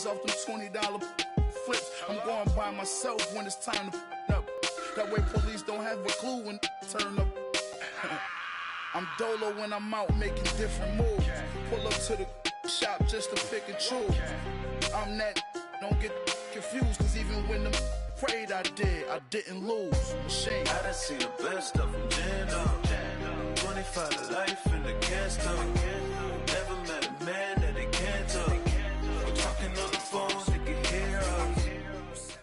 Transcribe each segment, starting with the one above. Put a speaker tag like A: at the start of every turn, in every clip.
A: bands off them $20 flips. I'm going by myself when it's time to up. That way police don't have a clue when turn up. I'm dolo when I'm out making different moves. Pull up to the shop just to pick and choose. I'm that, don't get confused, cause even when them prayed I didn't lose. Shame.
B: I done seen the best of them jammed up. 25 to life in the gas tank. Never met a man that they can't talk. We're talking on the phones, they can hear us.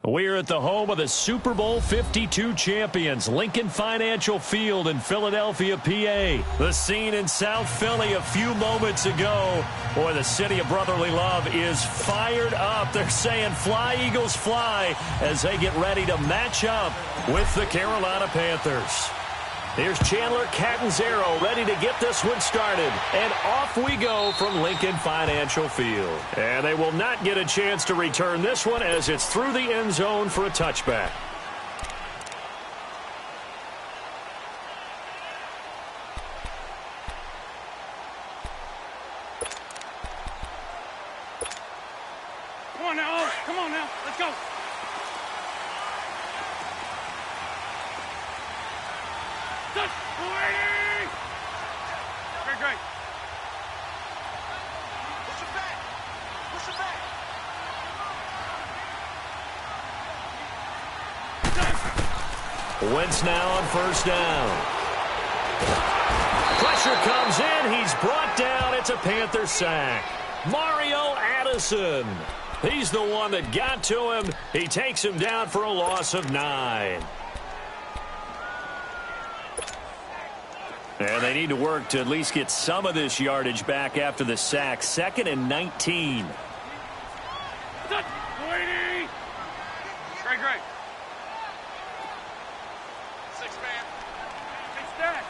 C: We're at the home of the Super Bowl 52 champions, Lincoln Financial Field in Philadelphia, PA. The scene in South Philly a few moments ago. Boy, the city of brotherly love is fired up. They're saying, "Fly, Eagles, fly," as they get ready to match up with the Carolina Panthers. Here's Chandler Catanzaro ready to get this one started. And off we go from Lincoln Financial Field. And they will not get a chance to return this one as it's through the end zone for a touchback.
D: Come on now, come on now, let's go. Great, great. Push it back. Push it back.
C: Wentz now on first down. Pressure comes in. He's brought down. It's a Panther sack. Mario Addison. He's the one that got to him. He takes him down for a loss of 9. And they need to work to at least get some of this yardage back after the sack. 2nd and 19.
D: Great, great. 6 man. Hey, stack.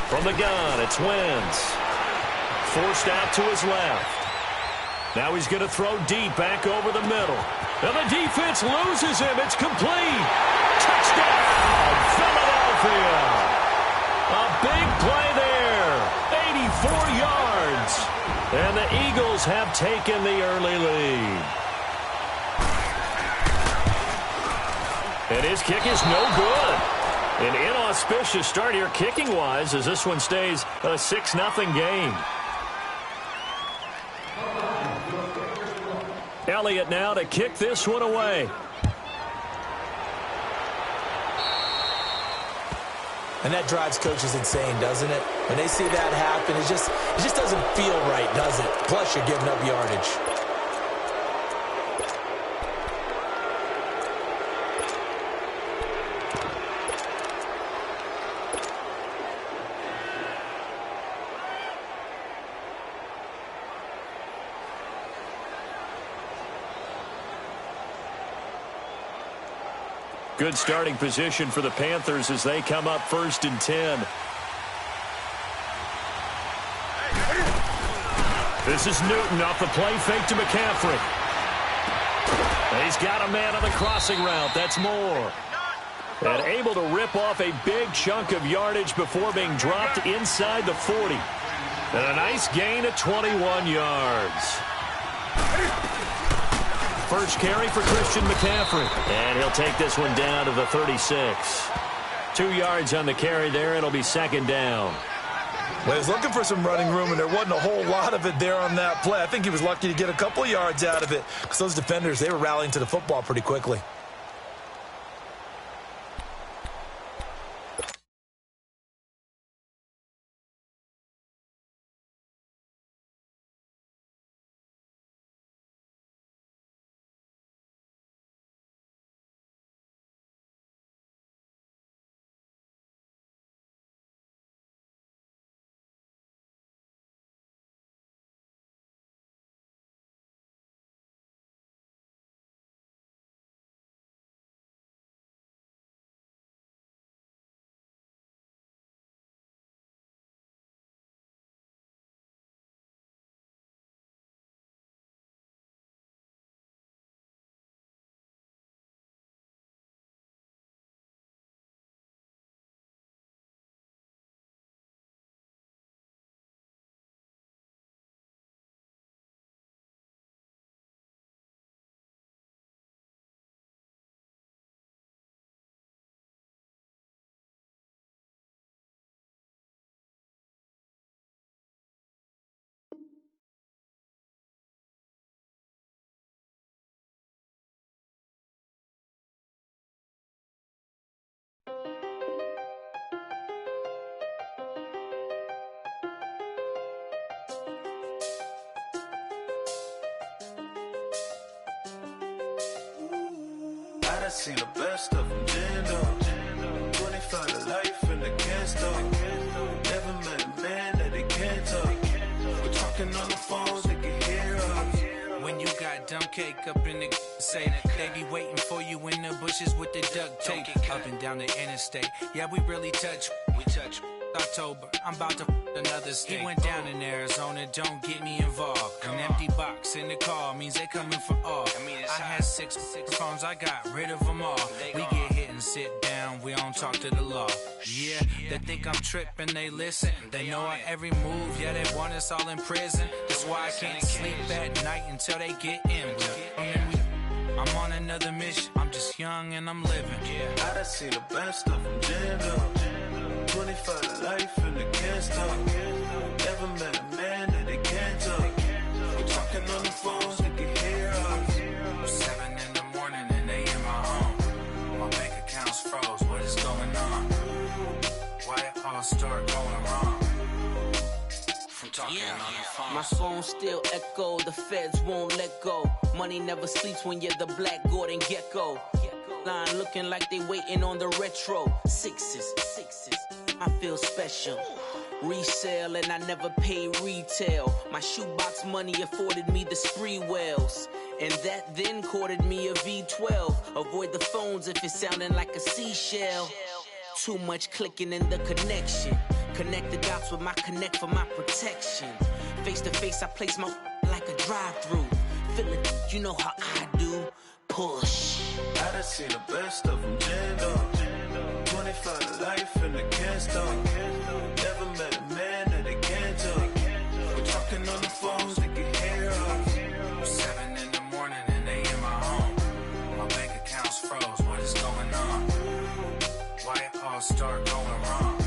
C: From the gun, it's Wentz. Forced out to his left. Now he's going to throw deep back over the middle. And the defense loses him. It's complete. Touchdown, Philadelphia. A big play there. 84 yards. And the Eagles have taken the early lead. And his kick is no good. An inauspicious start here kicking-wise as this one stays a 6-0 game. Elliott now to kick this one away.
E: And that drives coaches insane, doesn't it? When they see that happen, it just doesn't feel right, does it? Plus, you're giving up yardage.
C: Good starting position for the Panthers as they come up 1st and 10. This is Newton off the play fake to McCaffrey. He's got a man on the crossing route. That's Moore. And able to rip off a big chunk of yardage before being dropped inside the 40. And a nice gain of 21 yards. First carry for Christian McCaffrey. And he'll take this one down to the 36. 2 yards on the carry there. It'll be 2nd down.
F: Well, he was looking for some running room, and there wasn't a whole lot of it there on that play. I think he was lucky to get a couple yards out of it because those defenders, they were rallying to the football pretty quickly.
B: I done seen the best of them, jammed up. 25 to life and they can't stop. Never met a man that they can't talk. We're talking on the phones, they can hear us.
G: When you got dumb cake up in the say that they be waiting for you in the bushes with the duct tape up and down the interstate. Yeah, we really touch. We touch. October, I'm about to another state. He went down in Arizona, don't get me involved. An empty box in the car means they coming for all. I had six phones, I got rid of them all. We get hit and sit down, we don't talk to the law. Yeah, they think I'm tripping, they listen. They know our every move, yeah, they want us all in prison. That's why I can't sleep at night until they get in. I'm on another mission, I'm just young and I'm living.
B: I done seen the best of them, jammed up. 25 to life and they can't stop. Never met a man that they can't talk. We're talking on the phones, they can hear us.
G: 7 in the morning and they in my home. My bank account's froze, what is going on? Why it all start going wrong? From talking on the phone.
H: My phone still echo, the feds won't let go. Money never sleeps when you're the Black Gordon Gecko. Line looking like they waiting on the retro. Sixes, I feel special. Resale and I never pay retail. My shoebox money afforded me the spree wells. And that then courted me a V12. Avoid the phones if it's sounding like a seashell. Too much clicking in the connection. Connect the dots with my connect for my protection. Face to face I place my like a drive-through. Feel it, you know how I do. Push.
B: I done seen the best of them, jammed up. 25 to life and they can't stop. Never met a man that they can't talk. We're talking on the phones, they can hear us.
G: 7 in the morning and they in my home. My bank account's froze, what is going on? Why it all start going wrong?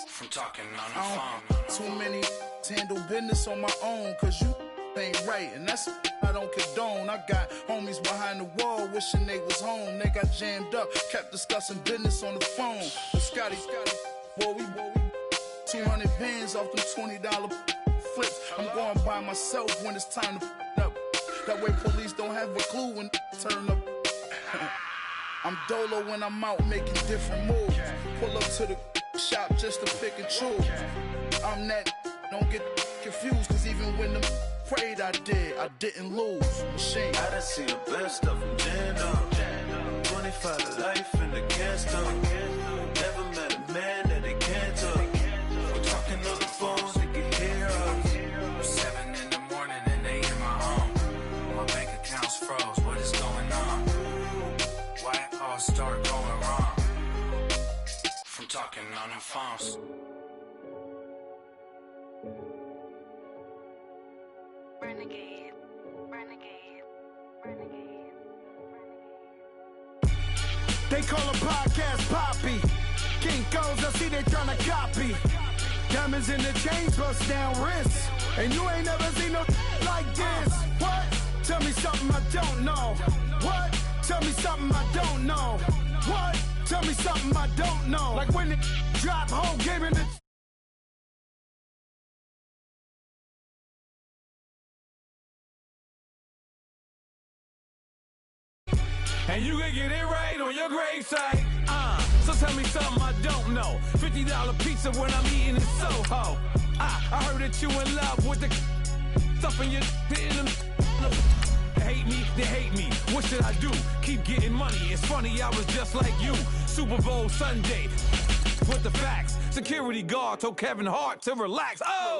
G: From talking on the phone.
A: Too many handle business on my own, cause you ain't right, and that's I don't condone. I got homies behind the wall wishing they was home. They got jammed up, kept discussing business on the phone. But Scotty, boy, we 200 bands off them $20 flips. I'm going by myself when it's time to up. That way police don't have a clue when turn up. I'm dolo when I'm out making different moves. Pull up to the shop just to pick and choose. I'm that, don't get confused, cause even when them prayed I didn't lose. Machine.
B: I done seen the best of them, jammed up. 25 to life and they can't stop. Never met a man that they can't talk. We're talking on the phones, they can hear us.
G: 7 in the morning and they in my home. My bank account's froze, what is going on? Why it all start going wrong? From talking on the phones.
I: Renegade, renegade, renegade, renegade.
J: They call a podcast Poppy. Kinkos, I see they tryna copy. Diamonds in the chains, bust down wrists. And you ain't never seen no like this. What? Tell me something I don't know. What? Tell me something I don't know. What? Tell me something I don't know. Like when it drop whole game in the...
K: And you can get it right on your gravesite. So tell me something I don't know. $50 pizza when I'm eating in Soho. I heard that you in love with the stuff in your hitting them. Hate me, they hate me. What should I do? Keep getting money. It's funny, I was just like you. Super Bowl Sunday with the facts. Security guard told Kevin Hart to relax. Oh!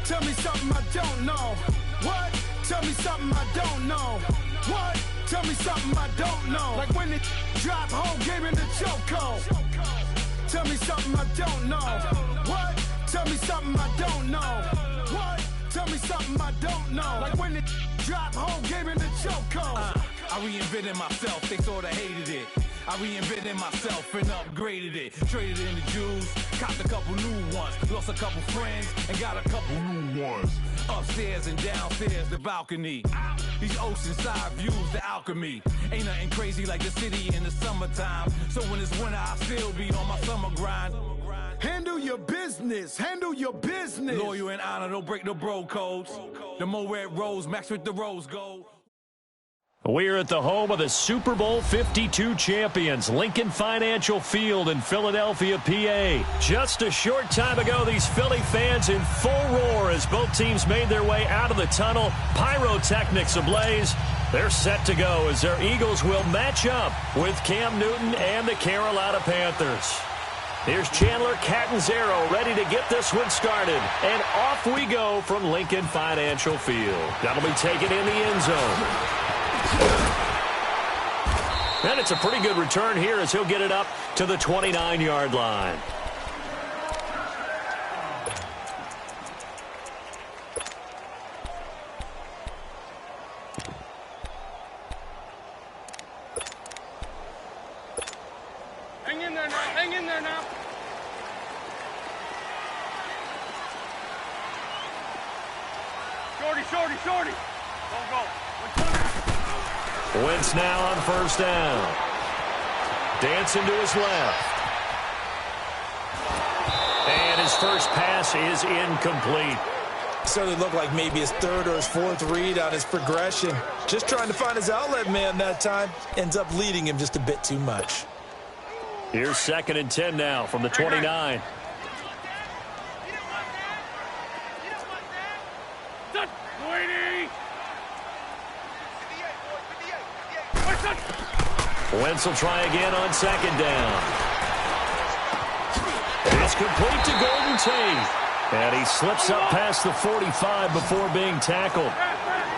J: Tell me something I don't know. What? Tell me something I don't know. What? Tell me something I don't know. Like when it drop whole game in the chokehold. Tell me something I don't know. What? Tell me something I don't know. What? Tell me something I don't know. Like when it drop whole game in the chokehold.
K: I reinvented myself, they sorta hated it. I reinvented myself and upgraded it. Traded in the jewels, copped a couple new ones. Lost a couple friends and got a couple new ones. Upstairs and downstairs, the balcony. These oceanside views, the alchemy. Ain't nothing crazy like the city in the summertime. So when it's winter, I still be on my summer grind.
J: Handle your business. Handle your business.
K: Loyal and honor, don't break the bro codes. The more red rose, max with the rose gold.
C: We're at the home of the Super Bowl 52 champions, Lincoln Financial Field in Philadelphia, PA. Just a short time ago, these Philly fans in full roar as both teams made their way out of the tunnel. Pyrotechnics ablaze. They're set to go as their Eagles will match up with Cam Newton and the Carolina Panthers. Here's Chandler Catanzaro ready to get this one started. And off we go from Lincoln Financial Field. That'll be taken in the end zone. And it's a pretty good return here as he'll get it up to the 29-yard line.
D: Hang in there now. Hang in there now. Shorty, shorty, shorty. Don't go.
C: Wentz now on first down. Dancing to his left. And his first pass is incomplete.
F: Certainly looked like maybe his third or his fourth read on his progression. Just trying to find his outlet man that time. Ends up leading him just a bit too much.
C: Here's 2nd and 10 now from the 29. Wentz will try again on 2nd down. It's complete to Golden Tate. And he slips up past the 45 before being tackled.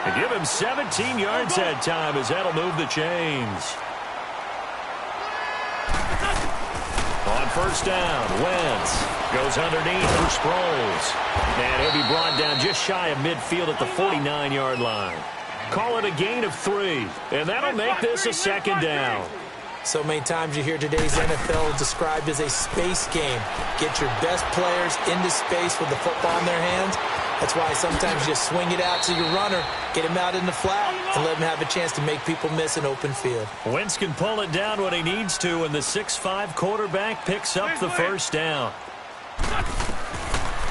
C: They give him 17 yards that time as that'll move the chains. On first down, Wentz goes underneath for Sproles. And he'll be brought down just shy of midfield at the 49-yard line. Call it a gain of 3, and that'll make this a 2nd down.
E: So many times you hear today's NFL described as a space game. Get your best players into space with the football in their hands. That's why sometimes you just swing it out to your runner, get him out in the flat, and let him have a chance to make people miss an open field.
C: Wentz can pull it down when he needs to, and the 6'5" quarterback picks up the first down.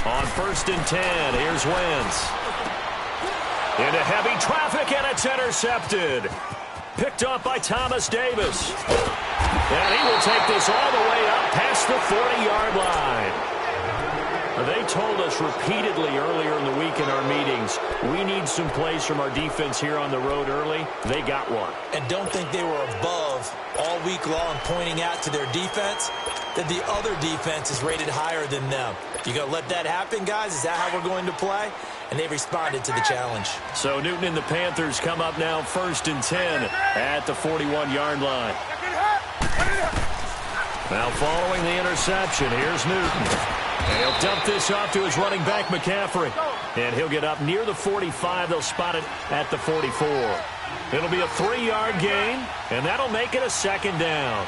C: On 1st and 10, here's Wentz. Into heavy traffic, and it's intercepted. Picked off by Thomas Davis. And he will take this all the way up past the 40-yard line. They told us repeatedly earlier in the week in our meetings, we need some plays from our defense here on the road early. They got one.
E: And don't think they were above all week long pointing out to their defense that the other defense is rated higher than them. You going to let that happen, guys? Is that how we're going to play? And they responded to the challenge.
C: So Newton and the Panthers come up now 1st and 10 at the 41-yard line. Now following the interception, here's Newton. And he'll dump this off to his running back, McCaffrey. And he'll get up near the 45. They'll spot it at the 44. It'll be a 3-yard gain, and that'll make it a 2nd down.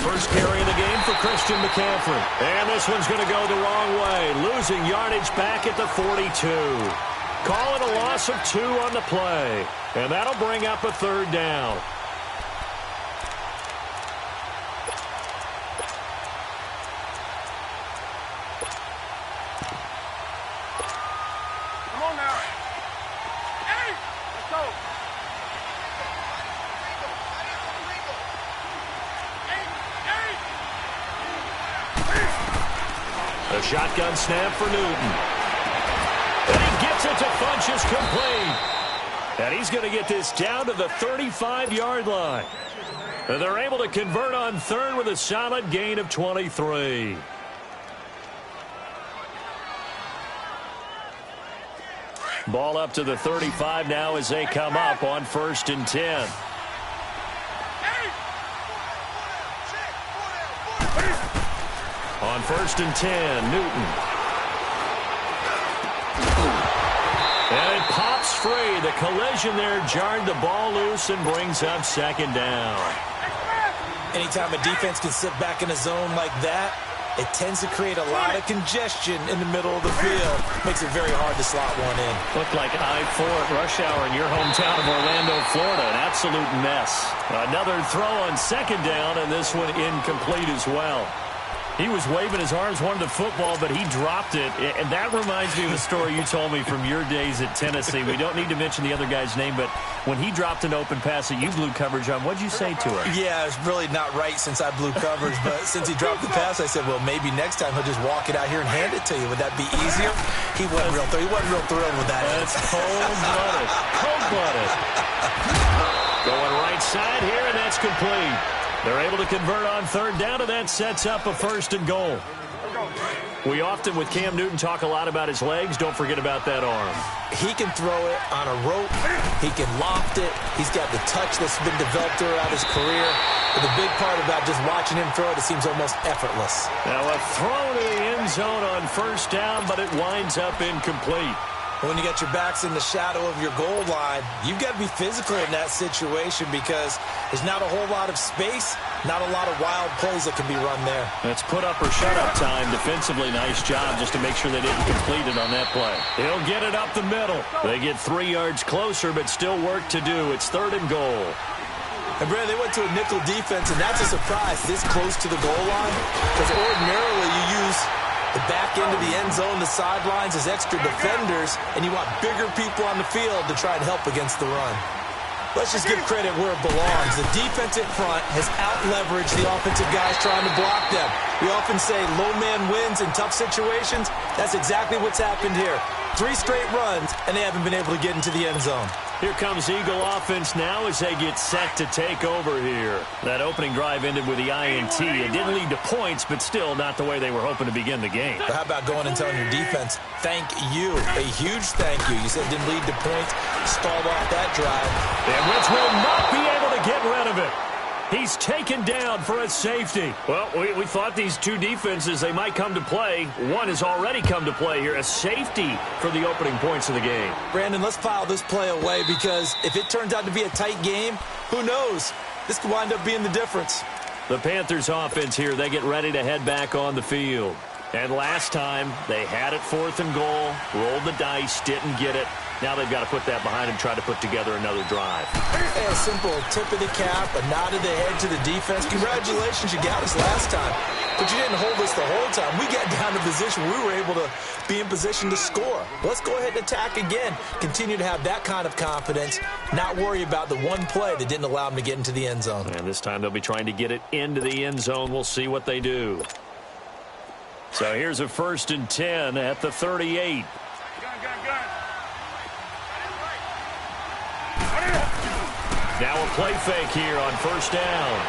C: First carry of the game for Christian McCaffrey. And this one's going to go the wrong way, losing yardage back at the 42. Call it a loss of 2 on the play. And that'll bring up a 3rd down.
D: Come on now. Hey, let's go.
C: A shotgun snap for Newton. And he gets it to Funchess complete. And he's going to get this down to the 35-yard line. And they're able to convert on 3rd with a solid gain of 23. Ball up to the 35 now as they come up on 1st and 10. On 1st and 10, Newton. And it pops free. The collision there jarred the ball loose and brings up second down.
E: Anytime a defense can sit back in a zone like that, it tends to create a lot of congestion in the middle of the field. Makes it very hard to slot one in.
C: Looked like I-4 at rush hour in your hometown of Orlando, Florida. An absolute mess. Another throw on second down, and this one incomplete as well. He was waving his arms, wanted the football, but he dropped it. And that reminds me of a story you told me from your days at Tennessee. We don't need to mention the other guy's name, but when he dropped an open pass that you blew coverage on, what'd you say to him?
E: Yeah, it's really not right since I blew coverage, but since he dropped the pass, I said, well, maybe next time he'll just walk it out here and hand it to you. Would that be easier? He wasn't real thrilled with that.
C: That's cold-blooded. Cold-blooded. Going right side here, and that's complete. They're able to convert on third down, and that sets up a 1st and goal. We often, with Cam Newton, talk a lot about his legs. Don't forget about that arm.
E: He can throw it on a rope. He can loft it. He's got the touch that's been developed throughout his career. But the big part about just watching him throw it seems almost effortless.
C: Now a throw to the end zone on 1st down, but it winds up incomplete.
E: When you got your backs in the shadow of your goal line, you've got to be physical in that situation because there's not a whole lot of space, not a lot of wild plays that can be run there.
C: That's put up or shut up time. Defensively, nice job just to make sure they didn't complete it on that play. He'll get it up the middle. They get 3 yards closer, but still work to do. It's 3rd and goal.
E: And, Brad, they went to a nickel defense, and that's a surprise this close to the goal line because ordinarily you use the back end of the end zone, the sidelines as extra defenders, and you want bigger people on the field to try and help against the run. Let's just give credit where it belongs. The defense in front has out-leveraged the offensive guys trying to block them. We often say low man wins in tough situations. That's exactly what's happened here. 3 straight runs, and they haven't been able to get into the end zone.
C: Here comes Eagle offense now as they get set to take over here. That opening drive ended with the INT. It didn't lead to points, but still not the way they were hoping to begin the game.
E: But how about going and telling your defense, thank you, a huge thank you. You said it didn't lead to points, stalled off that drive.
C: And Wentz will not be able to get rid of it. He's taken down for a safety. Well, we thought these two defenses, they might come to play. One has already come to play here, a safety for the opening points of the game.
E: Brandon, let's file this play away because if it turns out to be a tight game, who knows? This could wind up being the difference.
C: The Panthers offense here, they get ready to head back on the field. And last time, they had it 4th and goal, rolled the dice, didn't get it. Now they've got to put that behind and try to put together another drive.
E: Hey, a simple tip of the cap, a nod of the head to the defense. Congratulations, you got us last time. But you didn't hold us the whole time. We got down to position. We were able to be in position to score. Let's go ahead and attack again. Continue to have that kind of confidence, not worry about the one play that didn't allow them to get into the end zone.
C: And this time they'll be trying to get it into the end zone. We'll see what they do. So here's a 1st and 10 at the 38. Now a play fake here on 1st down.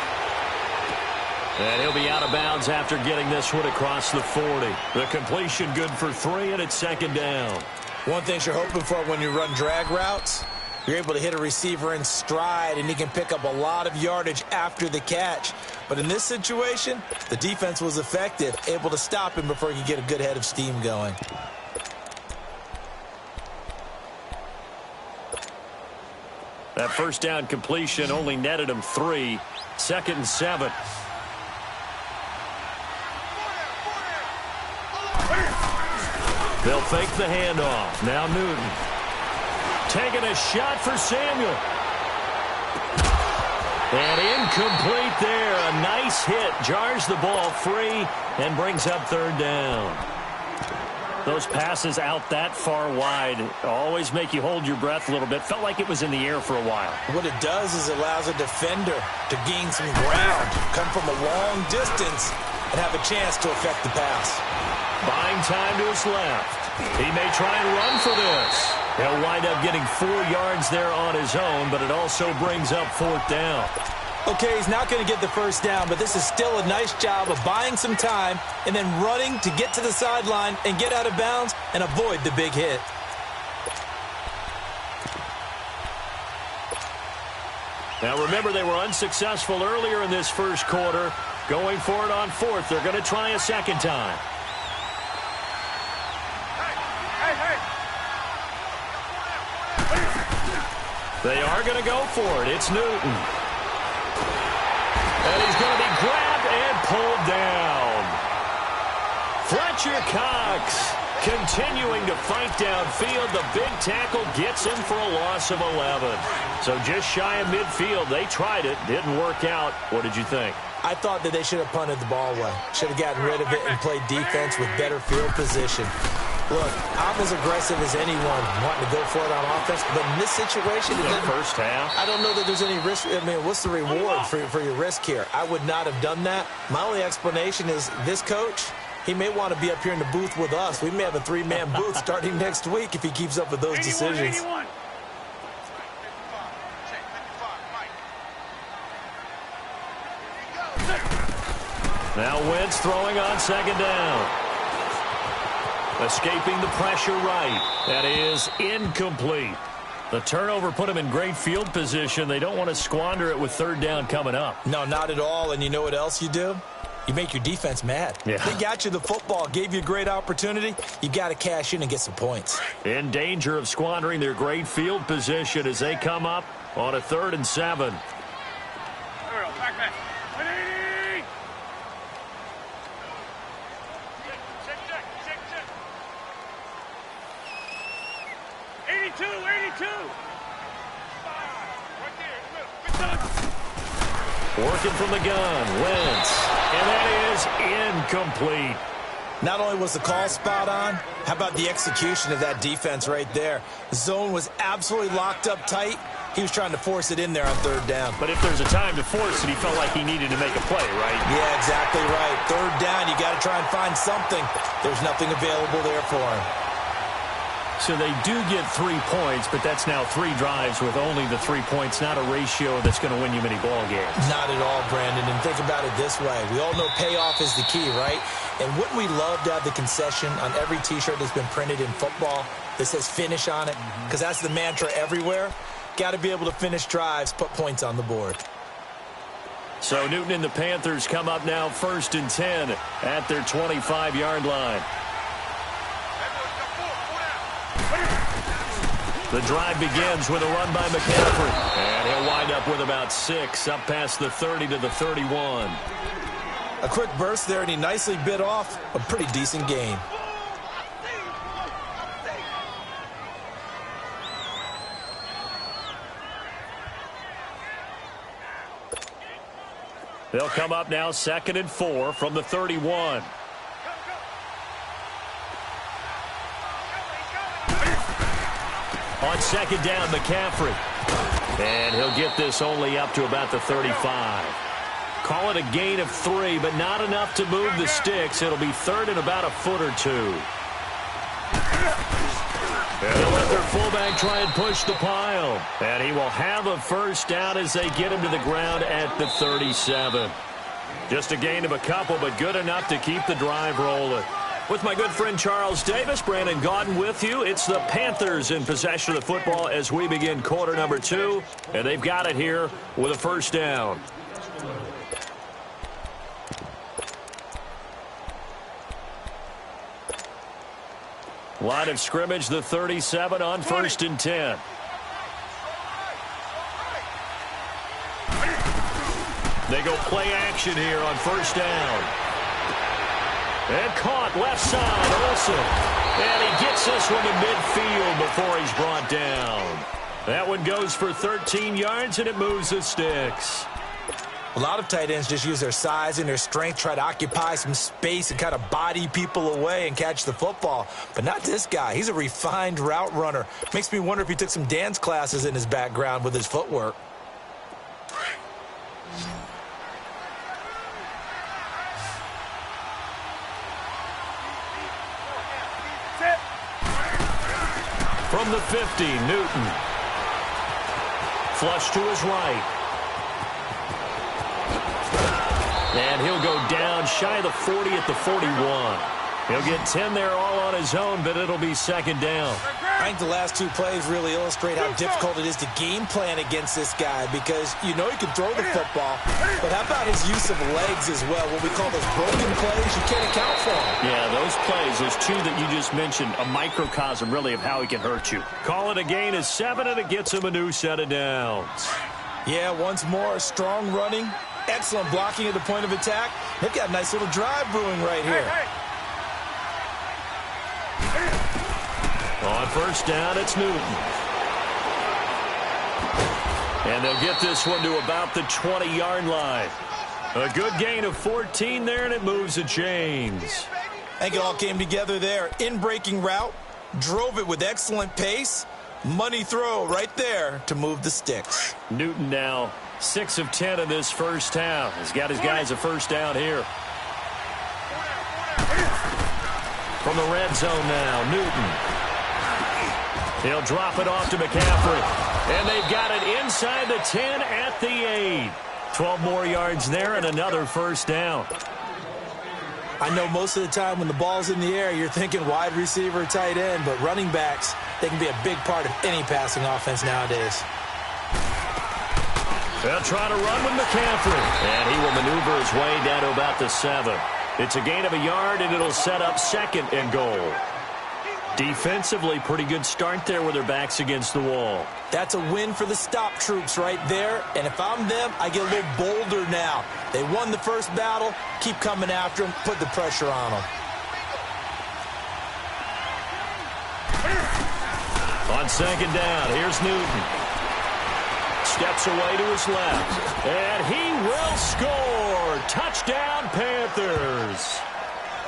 C: And he'll be out of bounds after getting this one across the 40. The completion good for 3, and it's 2nd down.
E: One thing you're hoping for when you run drag routes, you're able to hit a receiver in stride, and he can pick up a lot of yardage after the catch. But in this situation, the defense was effective, able to stop him before he could get a good head of steam going.
C: That 1st down completion only netted him 3. 2nd and 7. They'll fake the handoff. Now Newton. Taking a shot for Samuel. And incomplete there. A nice hit. Jars the ball free and brings up 3rd down. Those passes out that far wide always make you hold your breath a little bit. Felt like it was in the air for a while.
E: What it does is it allows a defender to gain some ground, come from a long distance, and have a chance to affect the pass.
C: Buying time to his left. He may try and run for this. He'll wind up getting 4 yards there on his own, but it also brings up 4th down.
E: Okay, he's not going to get the 1st down, but this is still a nice job of buying some time and then running to get to the sideline and get out of bounds and avoid the big hit.
C: Now remember, they were unsuccessful earlier in this 1st quarter. Going for it on 4th. They're going to try a 2nd time. They are going to go for it. It's Newton. And he's going to be grabbed and pulled down. Fletcher Cox continuing to fight downfield. The big tackle gets him for a loss of 11. So just shy of midfield. They tried it. Didn't work out. What did you think?
E: I thought that they should have punted the ball away. Should have gotten rid of it and played defense with better field position. Look, I'm as aggressive as anyone wanting to go for it on offense, but in this situation,
C: in the first half,
E: I don't know that there's any risk. I mean, what's the reward for your risk here? I would not have done that. My only explanation is this coach, he may want to be up here in the booth with us. We may have a three-man booth starting next week if he keeps up with those decisions.
D: 81.
C: Now Wentz throwing on second down. Escaping the pressure right. That is incomplete. The turnover put him in great field position. They don't want to squander it with third down coming up.
E: No, not at all. And you know what else you do? You make your defense mad.
C: Yeah.
E: They got you the football, gave you a great opportunity. You got to cash in and get some points.
C: In danger of squandering their great field position as they come up on a 3rd and 7.
D: Back. 82.
C: Working from the gun, Wentz. And that is incomplete.
E: Not only was the call spot on, how about the execution of that defense right there? The zone was absolutely locked up tight. He was trying to force it in there on third down.
C: But if there's a time to force it, he felt like he needed to make a play, right?
E: Yeah, exactly right. Third down, you got to try and find something. There's nothing available there for him.
C: So they do get 3 points, but that's now 3 drives with only the 3 points, not a ratio that's going to win you many ball games.
E: Not at all, Brandon. And think about it this way. We all know payoff is the key, right? And wouldn't we love to have the concession on every T-shirt that's been printed in football that says finish on it? Because that's the mantra everywhere. Got to be able to finish drives, put points on the board.
C: So Newton and the Panthers come up now 1st and 10 at their 25-yard line. The drive begins with a run by McCaffrey. And he'll wind up with about 6 up past the 30 to the 31.
E: A quick burst there, and he nicely bit off a pretty decent gain.
C: They'll come up now 2nd and 4 from the 31. On second down, McCaffrey. And he'll get this only up to about the 35. Call it a gain of 3, but not enough to move the sticks. It'll be 3rd and about a foot or 2. And they'll let their fullback try and push the pile. And he will have a first down as they get him to the ground at the 37. Just a gain of a couple, but good enough to keep the drive rolling. With my good friend Charles Davis, Brandon Gaudin with you. It's the Panthers in possession of the football as we begin quarter number 2. And they've got it here with a first down. Line of scrimmage, the 37 on 1st and 10. They go play action here on first down. And caught left side, Olsen. And he gets this one to midfield before he's brought down. That one goes for 13 yards, and it moves the sticks.
E: A lot of tight ends just use their size and their strength, try to occupy some space and kind of body people away and catch the football. But not this guy. He's a refined route runner. Makes me wonder if he took some dance classes in his background with his footwork.
C: From the 50, Newton. Flush to his right. And he'll go down shy of the 40 at the 41. He'll get 10 there all on his own, but it'll be second down.
E: I think the last two plays really illustrate how difficult it is to game plan against this guy because you know he can throw the football, but how about his use of legs as well? What we call those broken plays, you can't account for them.
C: Yeah, those plays, those two that you just mentioned, a microcosm really of how he can hurt you. Call it a gain of 7, and it gets him a new set of downs.
E: Yeah, once more, strong running, excellent blocking at the point of attack. They've got a nice little drive brewing right here.
C: On first down, it's Newton. And they'll get this one to about the 20-yard line. A good gain of 14 there, and it moves the chains.
E: I think it all came together there. In-breaking route, drove it with excellent pace. Money throw right there to move the sticks.
C: Newton now 6 of 10 in this first half. He's got his guys a first down here. From the red zone now, Newton. He'll drop it off to McCaffrey. And they've got it inside the 10 at the 8. 12 more yards there and another first down.
E: I know most of the time when the ball's in the air, you're thinking wide receiver, tight end, but running backs, they can be a big part of any passing offense nowadays.
C: They'll try to run with McCaffrey. And he will maneuver his way down to about the 7. It's a gain of a yard, and it'll set up second and goal. Defensively, pretty good start there with their backs against the wall.
E: That's a win for the stop troops right there. And if I'm them, I get a little bolder now. They won the first battle. Keep coming after them. Put the pressure on them.
C: On second down, here's Newton. Steps away to his left. And he will score. Touchdown, Panthers.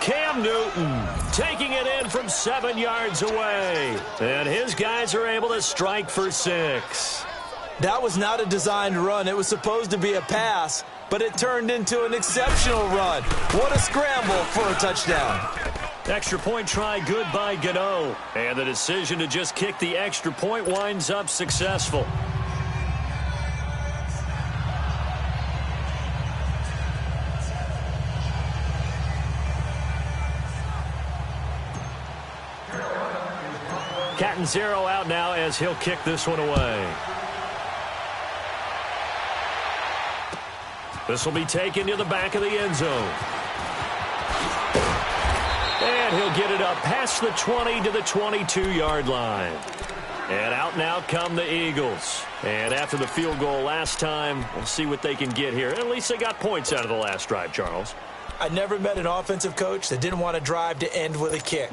C: Cam Newton taking it in from 7 yards away. And his guys are able to strike for 6.
E: That was not a designed run. It was supposed to be a pass, but it turned into an exceptional run. What a scramble for a touchdown.
C: Extra point try good by Gano. And the decision to just kick the extra point winds up successful. Catanzaro out now as he'll kick this one away. This will be taken to the back of the end zone. And he'll get it up past the 20 to the 22-yard line. And out now come the Eagles. And after the field goal last time, we'll see what they can get here. At least they got points out of the last drive, Charles.
E: I never met an offensive coach that didn't want to drive to end with a kick.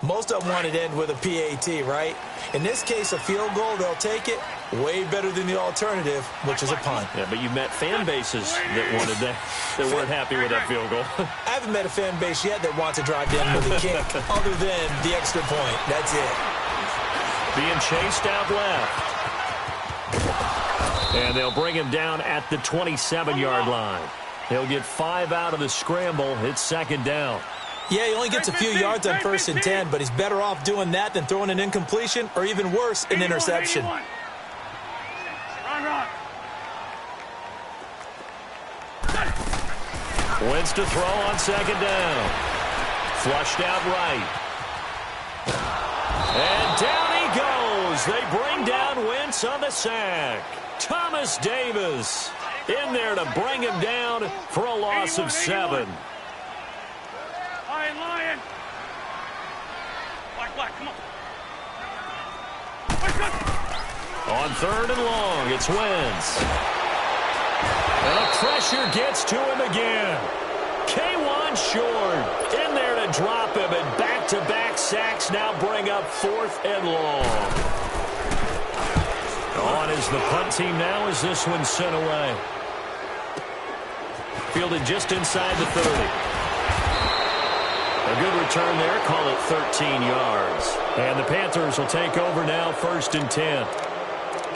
E: Most of them wanted to end with a PAT, right? In this case, a field goal, they'll take it. Way better than the alternative, which is a punt.
C: Yeah, but you met fan bases that wanted that, that weren't happy with that field goal.
E: I haven't met a fan base yet that wants to drive to end with a kick, other than the extra point. That's it.
C: Being chased out left. And they'll bring him down at the 27-yard line. He'll get 5 out of the scramble. It's second down.
E: Yeah, he only gets a few yards on 1st and 10, but he's better off doing that than throwing an incompletion or even worse, an interception.
C: Wentz to throw on second down. Flushed out right. And down he goes. They bring down Wentz on the sack. Thomas Davis in there to bring him down for a loss of 7.
D: Lion. Black, come on.
C: On 3rd and long, it's Wentz. And the pressure gets to him again. K1 short. In there to drop him, and back-to-back sacks now bring up 4th and long. On is the punt team now as this one's sent away. Fielded just inside the 30. A good return there, call it 13 yards. And the Panthers will take over now, 1st and 10.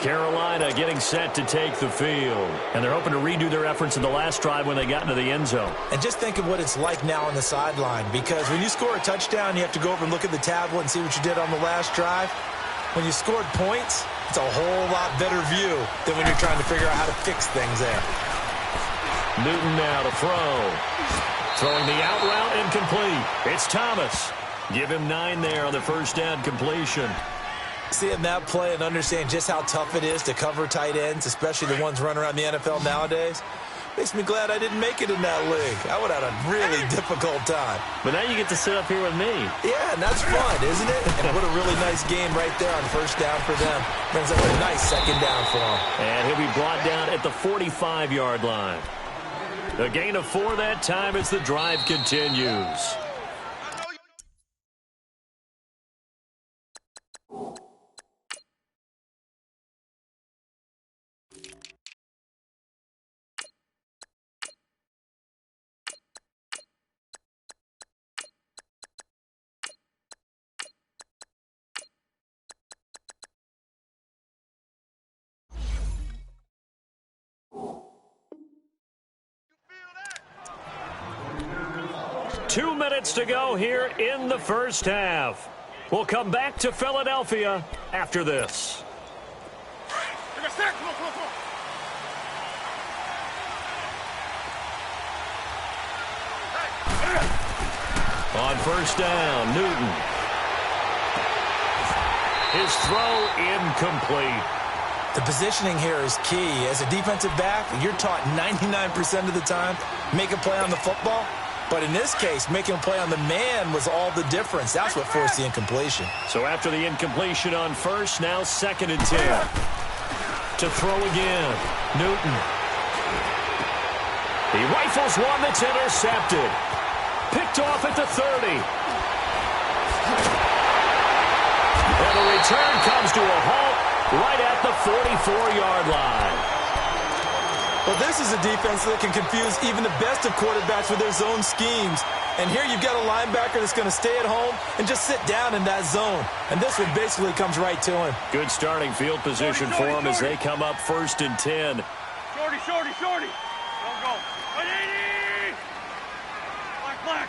C: Carolina getting set to take the field. And they're hoping to redo their efforts in the last drive when they got into the end zone.
E: And just think of what it's like now on the sideline, because when you score a touchdown, you have to go over and look at the tablet and see what you did on the last drive. When you scored points, it's a whole lot better view than when you're trying to figure out how to fix things there.
C: Newton now to throw. Throwing the out route incomplete. It's Thomas. Give him 9 there on the first down completion.
E: Seeing that play and understand just how tough it is to cover tight ends, especially the ones running around the NFL nowadays, makes me glad I didn't make it in that league. I would have had a really difficult time.
C: But now you get to sit up here with me.
E: Yeah, and that's fun, isn't it? And what a really nice game right there on first down for them. Brings up a nice second down for them.
C: And he'll be brought down at the 45-yard line. A gain of 4 that time as the drive continues. Two minutes to go here in the first half. We'll come back to Philadelphia after this. On first down, Newton. His throw incomplete.
E: The positioning here is key. As a defensive back, you're taught 99% of the time, make a play on the football. But in this case, making a play on the man was all the difference. That's what forced the incompletion.
C: So after the incompletion on first, now 2nd and 10. To throw again, Newton. He rifles one that's intercepted. Picked off at the 30. And the return comes to a halt right at the 44-yard line.
F: Well, this is a defense that can confuse even the best of quarterbacks with their zone schemes. And here you've got a linebacker that's going to stay at home and just sit down in that zone. And this one basically comes right to him.
C: Good starting field position for him as they come up 1st and 10.
D: Shorty. Don't go. 180! Black.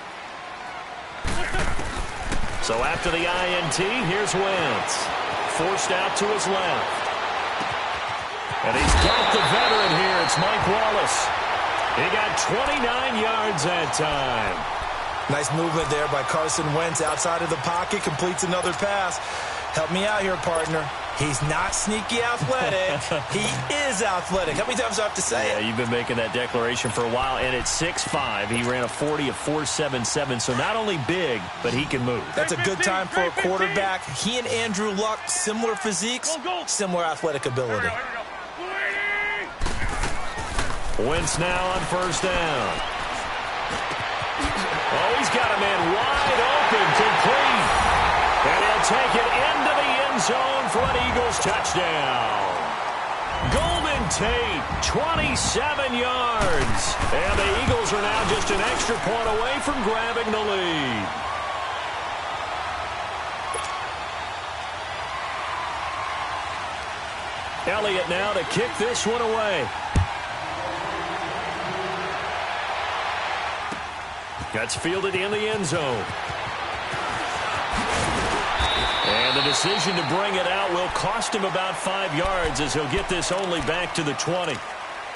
C: So after the INT, here's Wentz. Forced out to his left. And he's got the veteran here. It's Mike Wallace. He got 29 yards that time.
E: Nice movement there by Carson Wentz outside of the pocket. Completes another pass. Help me out here, partner. He's not sneaky athletic. He is athletic. How many times do I have to say it?
C: Yeah, you've been making that declaration for a while. And at 6'5", he ran a 40 of 4.77. So not only big, but he can move.
E: That's a good time for a quarterback. He and Andrew Luck, similar physiques, similar athletic ability.
C: Wentz now on first down. Oh, he's got a man wide open, complete. And he'll take it into the end zone for an Eagles touchdown. Golden Tate, 27 yards. And the Eagles are now just an extra point away from grabbing the lead. Elliott now to kick this one away. That's fielded in the end zone. And the decision to bring it out will cost him about 5 yards as he'll get this only back to the 20.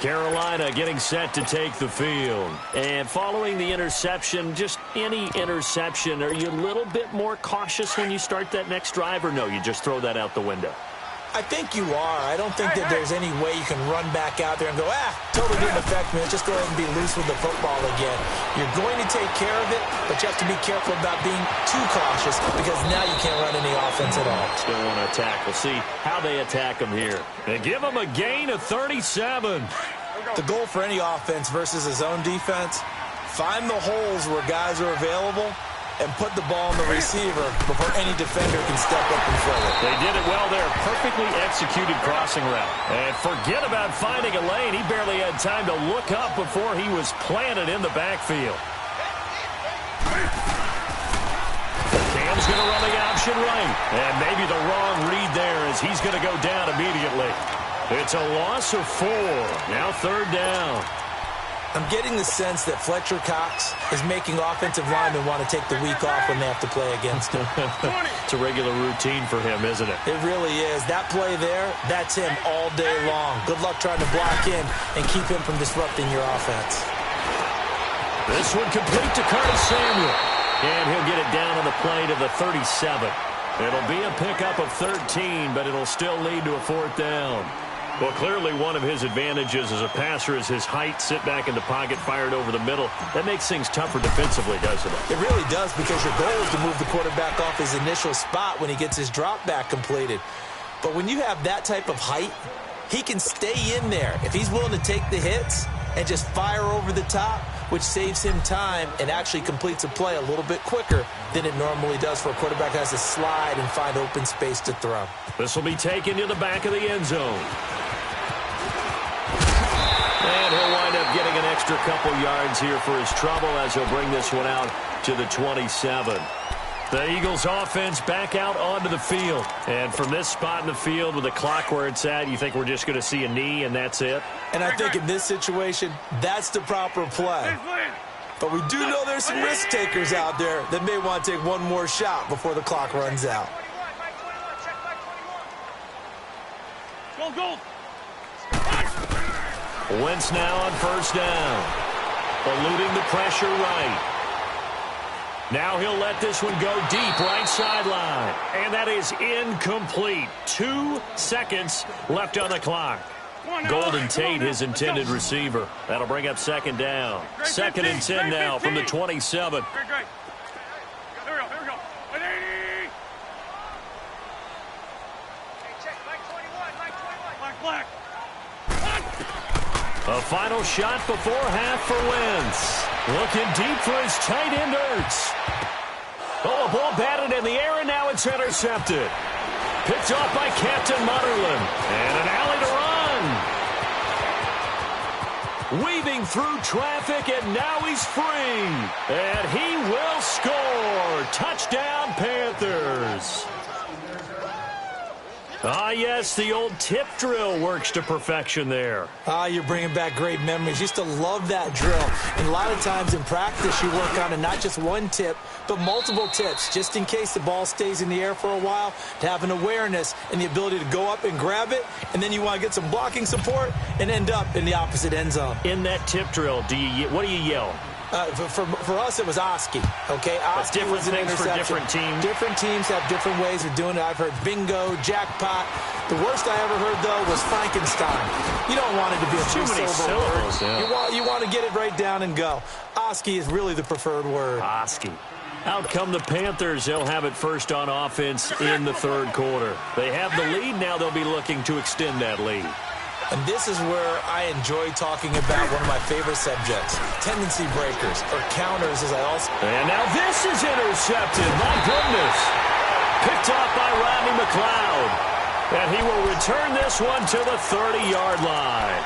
C: Carolina getting set to take the field. And following the interception, just any interception, are you a little bit more cautious when you start that next drive, or no, you just throw that out the window?
E: I think you are. I don't think that there's any way you can run back out there and go, totally didn't affect me. Let's just go ahead and be loose with the football again. You're going to take care of it, but you have to be careful about being too cautious because now you can't run any offense at all.
C: Still want to attack. We'll see how they attack them here. They give them a gain of 37.
E: The goal for any offense versus a zone defense, find the holes where guys are available and put the ball in the receiver before any defender can step up and fill it.
C: They did it well there. Perfectly executed crossing route. And forget about finding a lane. He barely had time to look up before he was planted in the backfield. Cam's going to run the option right. And maybe the wrong read there as he's going to go down immediately. It's a loss of 4. Now 3rd down.
E: I'm getting the sense that Fletcher Cox is making offensive linemen want to take the week off when they have to play against him.
C: It's a regular routine for him, isn't it?
E: It really is. That play there, that's him all day long. Good luck trying to block in and keep him from disrupting your offense.
C: This one complete to Curtis Samuel. And he'll get it down on the play to the 37. It'll be a pickup of 13, but it'll still lead to a 4th down. Well, clearly one of his advantages as a passer is his height, sit back in the pocket, fired over the middle. That makes things tougher defensively, doesn't it?
E: It really does, because your goal is to move the quarterback off his initial spot when he gets his drop back completed. But when you have that type of height, he can stay in there if he's willing to take the hits and just fire over the top, which saves him time and actually completes a play a little bit quicker than it normally does for a quarterback who has to slide and find open space to throw.
C: This will be taken to the back of the end zone. And he'll wind up getting an extra couple yards here for his trouble as he'll bring this one out to the 27. The Eagles offense back out onto the field. And from this spot in the field with the clock where it's at, you think we're just going to see a knee and that's it?
E: And I think in this situation, that's the proper play. But we do know there's some risk takers out there that may want to take one more shot before the clock runs out.
D: Go.
C: Wentz now on 1st down. Eluding the pressure right. Now he'll let this one go deep right sideline. And that is incomplete. 2 seconds left on the clock. Golden Tate, his intended receiver. That'll bring up 2nd down. 2nd and 10 now from the 27.
D: Great. Here we go. 180. Hey, check. Mike 21. Black.
C: A final shot before half for Wentz. Looking deep for his tight end, Ertz. Oh, a ball batted in the air, and now it's intercepted. Picked off by Captain Mutterland. And an alley to run. Weaving through traffic, and now he's free. And he will score. Touchdown, Panthers. Ah, yes, the old tip drill works to perfection there.
E: You're bringing back great memories. Used to love that drill. And a lot of times in practice, you work on it, not just one tip, but multiple tips, just in case the ball stays in the air for a while, to have an awareness and the ability to go up and grab it, and then you want to get some blocking support and end up in the opposite end zone.
C: In that tip drill, what do you yell?
E: For us, it was Oski. Okay, Oski
C: different
E: was an
C: things
E: interception.
C: for different teams.
E: Different teams have different ways of doing it. I've heard bingo, jackpot. The worst I ever heard, though, was Frankenstein. You don't want it to be a
C: too many syllables. Yeah.
E: You want to get it right down and go. Oski is really the preferred word.
C: Oski. Out come the Panthers. They'll have it first on offense in the 3rd quarter. They have the lead. Now they'll be looking to extend that lead.
E: And this is where I enjoy talking about one of my favorite subjects, tendency breakers, or counters, as I also...
C: And now this is intercepted. My goodness. Picked off by Rodney McLeod. And he will return this one to the 30-yard line.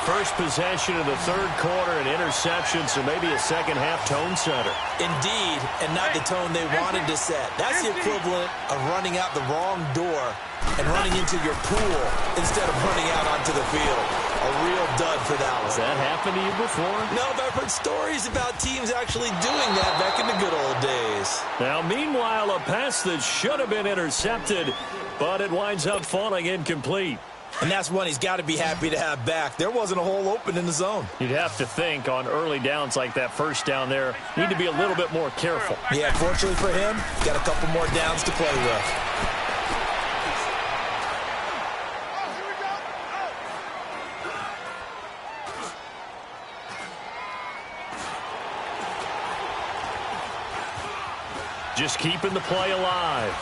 C: First possession of the 3rd quarter, an interception, so maybe a second-half tone setter.
E: Indeed, and not the tone they wanted to set. That's the equivalent of running out the wrong door and running into your pool instead of running out onto the field. A real dud for that one.
C: Has that happened to you before?
E: No, but I've heard stories about teams actually doing that back in the good old days.
C: Now, meanwhile, a pass that should have been intercepted, but it winds up falling incomplete.
E: And that's one he's got to be happy to have back. There wasn't a hole open in the zone.
C: You'd have to think on early downs like that first down there, need to be a little bit more careful.
E: Yeah, fortunately for him, got a couple more downs to play with.
C: Just keeping the play alive.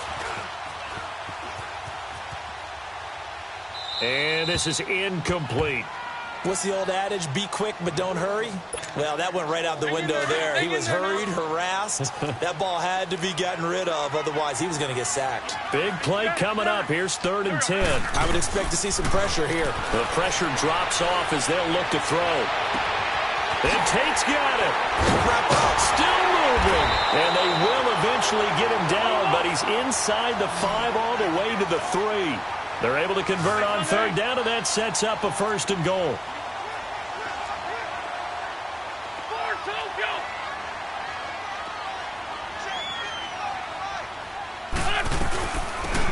C: And this is incomplete.
E: What's the old adage? Be quick, but don't hurry? Well, that went right out the window there. He was hurried, harassed. That ball had to be gotten rid of, otherwise he was going to get sacked.
C: Big play coming up. Here's 3rd and 10.
E: I would expect to see some pressure here.
C: The pressure drops off as they'll look to throw. And Tate's got it. Still moving. And they will eventually get him down, but he's inside the 5 all the way to the 3. They're able to convert on 3rd down, and that sets up a 1st and goal.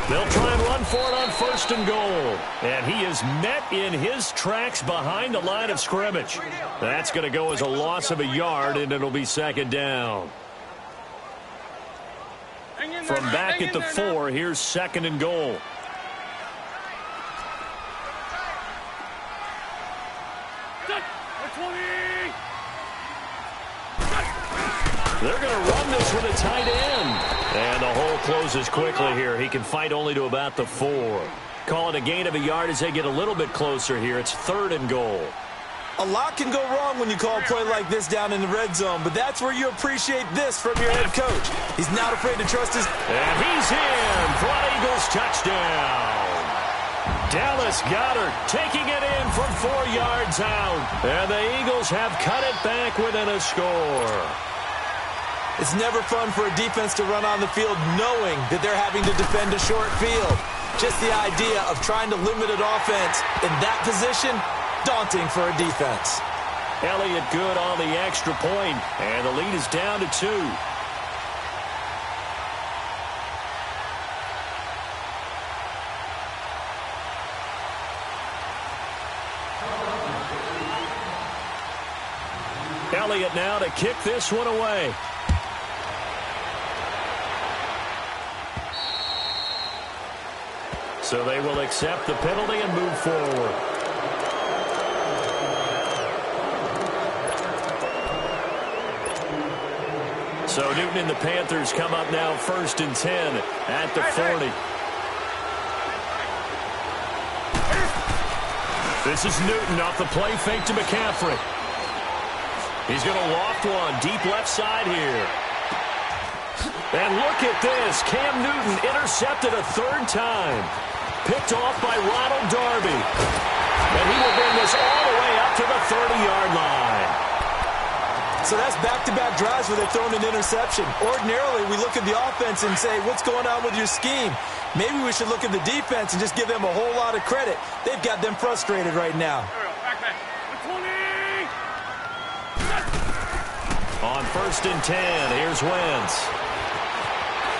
C: They'll try and run for it on first and goal. And he is met in his tracks behind the line of scrimmage. That's going to go as a loss of a yard, and it'll be second down. From back at the 4, here's second and goal. They're going to run this with a tight end. And the hole closes quickly here. He can fight only to about the 4. Call it a gain of a yard as they get a little bit closer here. It's third and goal.
F: A lot can go wrong when you call a play like this down in the red zone, but that's where you appreciate this from your head coach. He's not afraid to trust his...
C: And he's in for an Eagles touchdown. Dallas Goedert taking it in from 4 yards out. And the Eagles have cut it back within a score.
F: It's never fun for a defense to run on the field knowing that they're having to defend a short field. Just the idea of trying to limit an offense in that position, daunting for a defense.
C: Elliott good on the extra point, and the lead is down to 2. Elliott now to kick this one away. So they will accept the penalty and move forward. So Newton and the Panthers come up now first and 10 at the 40. This is Newton off the play fake to McCaffrey. He's going to loft one deep left side here. And look at this. Cam Newton intercepted a 3rd time. Picked off by Ronald Darby. And he will bring this all the way up to the 30-yard line.
F: So that's back-to-back drives where they've thrown an interception. Ordinarily, we look at the offense and say, what's going on with your scheme? Maybe we should look at the defense and just give them a whole lot of credit. They've got them frustrated right now.
C: On first and 10, here's Wentz.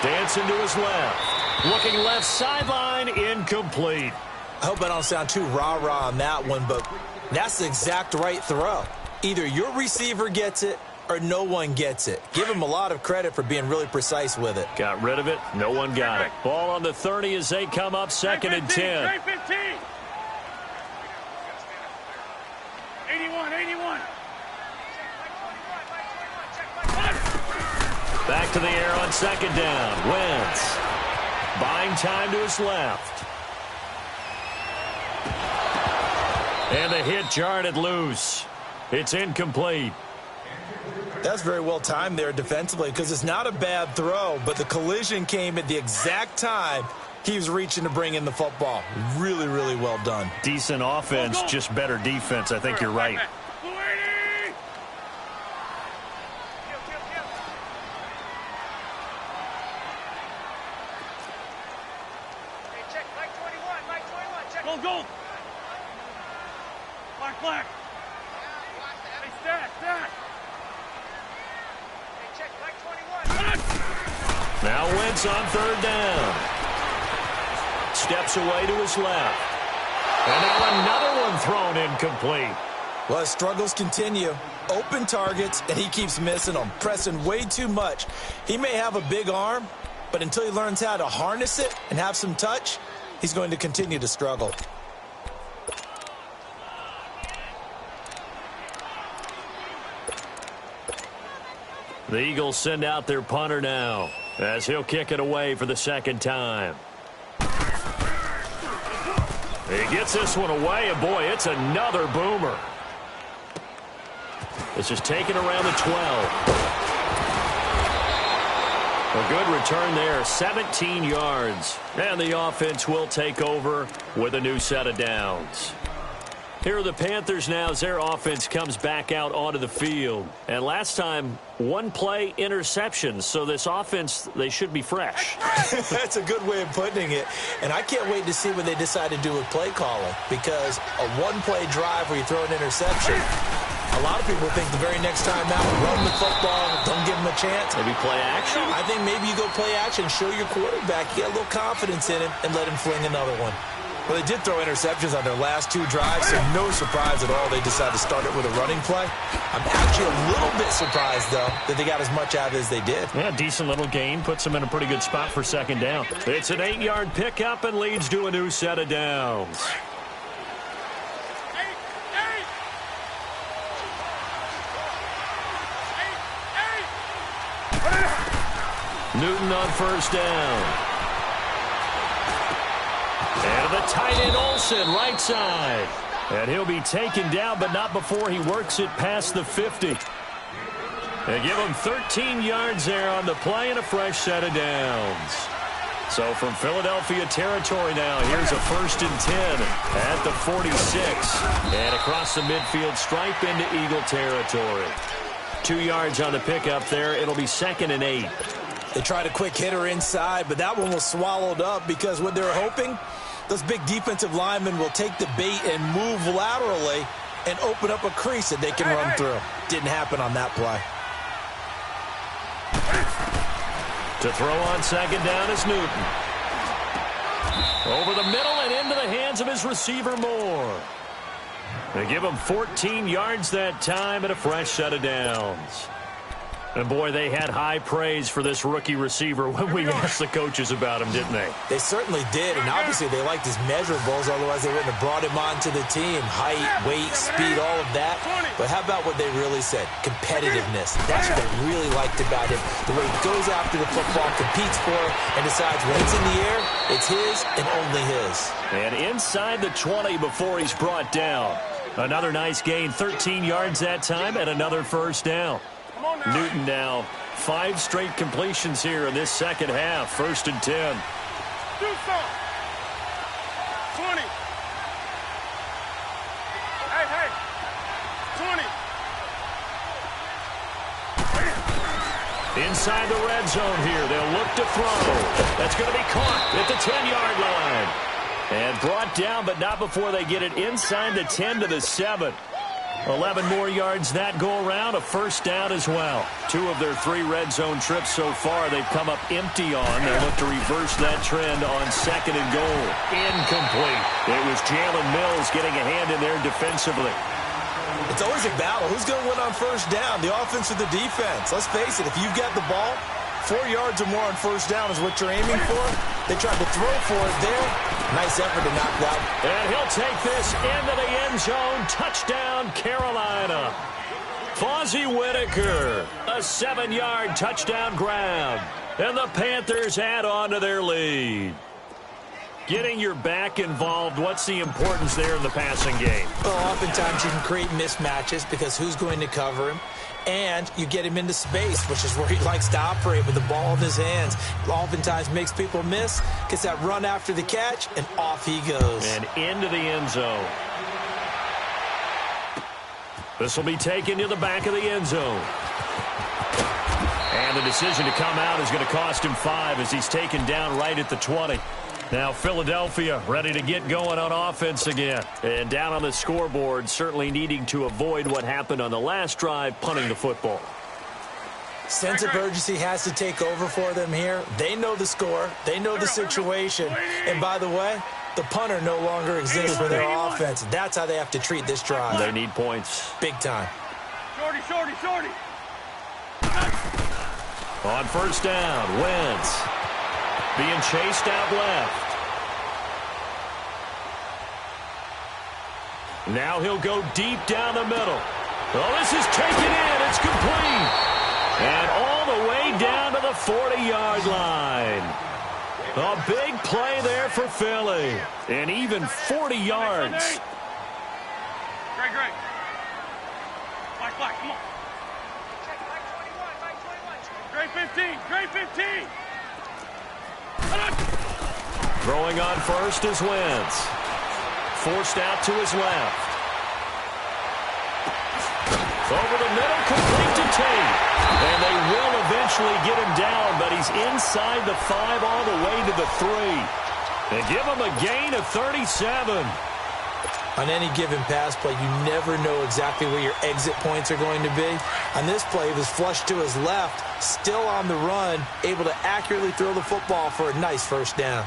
C: Dancing to his left. Looking left sideline, incomplete.
F: I hope I don't sound too rah-rah on that one, but that's the exact right throw. Either your receiver gets it or no one gets it. Give him a lot of credit for being really precise with it.
C: Got rid of it. No one got it. Ball on the 30 as they come up second and 10.
D: 81.
C: Back to the air on second down. Wentz buying time to his left. And the hit jarred it loose. It's incomplete.
F: That's very well timed there defensively because it's not a bad throw, but the collision came at the exact time he was reaching to bring in the football. Really, really well done.
C: Decent offense, just better defense. I think you're right.
D: Go. Black. Hey, stack. Hey, check, black 21.
C: Now Wentz on third down. Steps away to his left. And now another one thrown incomplete.
F: Well, his struggles continue. Open targets, and he keeps missing them, pressing way too much. He may have a big arm, but until he learns how to harness it and have some touch, he's going to continue to struggle.
C: The Eagles send out their punter now as he'll kick it away for the second time. He gets this one away, and boy, it's another boomer. This is taken around the 12. A good return there, 17 yards. And the offense will take over with a new set of downs. Here are the Panthers now as their offense comes back out onto the field. And last time, one play interception. So this offense, they should be fresh.
F: That's a good way of putting it. And I can't wait to see what they decide to do with play calling. Because a one-play drive where you throw an interception,
E: A lot of people think the very next time out, run the football, don't give him a chance.
C: Maybe play action?
E: I think maybe you go play action, show your quarterback, get a little confidence in him, and let him fling another one.
F: Well, they did throw interceptions on their last 2 drives, so no surprise at all they decided to start it with a running play.
E: I'm actually a little bit surprised, though, that they got as much out of it as they did.
C: Yeah, decent little gain. Puts them in a pretty good spot for second down. It's an 8-yard pickup and leads to a new set of downs. Newton on first down. And the tight end Olsen, right side. And he'll be taken down, but not before he works it past the 50. They give him 13 yards there on the play and a fresh set of downs. So from Philadelphia territory now, here's a 1st and 10 at the 46. And across the midfield stripe into Eagle territory. 2 yards on the pickup there. It'll be 2nd and 8.
E: They tried a quick hitter inside, but that one was swallowed up because what they were hoping, those big defensive linemen will take the bait and move laterally and open up a crease that they can run through. Didn't happen on that play.
C: To throw on second down is Newton. Over the middle and into the hands of his receiver Moore. They give him 14 yards that time and a fresh set of downs. And, boy, they had high praise for this rookie receiver when we asked the coaches about him, didn't they?
E: They certainly did, and obviously they liked his measurables, otherwise they wouldn't have brought him onto the team. Height, weight, speed, all of that. But how about what they really said? Competitiveness. That's what they really liked about him. The way he goes after the football, competes for it, and decides when it's in the air, it's his and only his.
C: And inside the 20 before he's brought down. Another nice gain, 13 yards that time, and another first down. Newton now 5 straight completions here in this second half. 1st and 10.
D: Do something. 20. Hey. 20.
C: Inside the red zone here. They'll look to throw. That's going to be caught at the 10-yard line. And brought down, but not before they get it inside the 10 to the 7. 11 more yards that go around, a first down as well. 2 of their 3 red zone trips so far they've come up empty on. They'll look to reverse that trend on 2nd and goal. Incomplete. It was Jalen Mills getting a hand in there defensively.
E: It's always a battle. Who's going to win on first down, the offense or the defense? Let's face it, if you've got the ball, 4 yards or more on first down is what you're aiming for. They tried to throw for it there. Nice effort to knock that.
C: And he'll take this into the end zone. Touchdown, Carolina. Fozzie Whitaker, a 7-yard touchdown grab. And the Panthers add on to their lead. Getting your back involved, what's the importance there in the passing game?
E: Well, oftentimes you can create mismatches because who's going to cover him? And you get him into space, which is where he likes to operate with the ball in his hands. Oftentimes makes people miss, gets that run after the catch, and off he goes.
C: And into the end zone. This will be taken to the back of the end zone. And the decision to come out is going to cost him 5 as he's taken down right at the 20. Now Philadelphia ready to get going on offense again. And down on the scoreboard, certainly needing to avoid what happened on the last drive, punting the football.
E: Sense of urgency has to take over for them here. They know the score. They know the situation. And by the way, the punter no longer exists for their offense. That's how they have to treat this drive.
C: They need points.
E: Big time.
D: Shorty.
C: On first down, Wentz. Being chased out left. Now he'll go deep down the middle. Oh, this is taken in. It's complete. And all the way down to the 40-yard line. A big play there for Philly. And even 40 yards.
D: Great. Black, come on. Great 15.
C: Throwing on first is Wentz. Forced out to his left. Over the middle, complete to Tate. And they will eventually get him down, but he's inside the 5 all the way to the 3. They give him a gain of 37.
E: On any given pass play, you never know exactly where your exit points are going to be. On this play, he was flushed to his left, still on the run, able to accurately throw the football for a nice first down.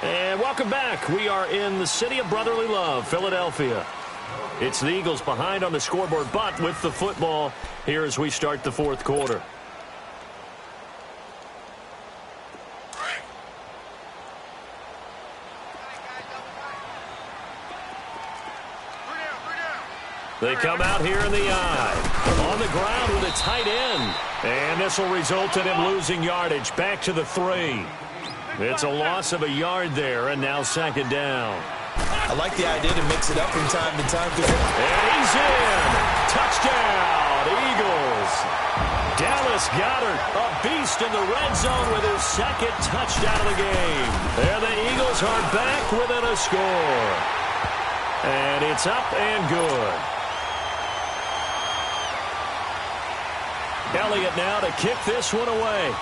C: And welcome back. We are in the city of brotherly love, Philadelphia. It's the Eagles behind on the scoreboard, but with the football here as we start the fourth quarter. They come out here in the eye. On the ground with a tight end. And this will result in him losing yardage. Back to the 3. It's a loss of a yard there, and now second down.
E: I like the idea to mix it up from time to time.
C: And he's in. Touchdown, Eagles. Dallas Goedert, a beast in the red zone with his second touchdown of the game. And the Eagles are back within a score. And it's up and good. Elliott now to kick this one away.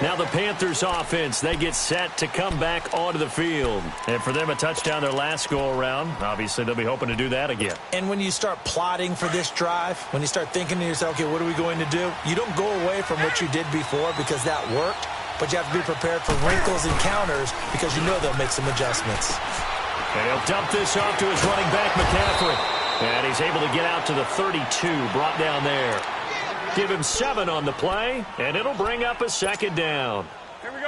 C: Now the Panthers offense, they get set to come back onto the field. And for them, a touchdown their last go-around. Obviously, they'll be hoping to do that again.
E: And when you start plotting for this drive, when you start thinking to yourself, okay, what are we going to do? You don't go away from what you did before because that worked. But you have to be prepared for wrinkles and counters because you know they'll make some adjustments.
C: And he'll dump this off to his running back, McCaffrey. And he's able to get out to the 32, brought down there. Give him 7 on the play, and it'll bring up a second down.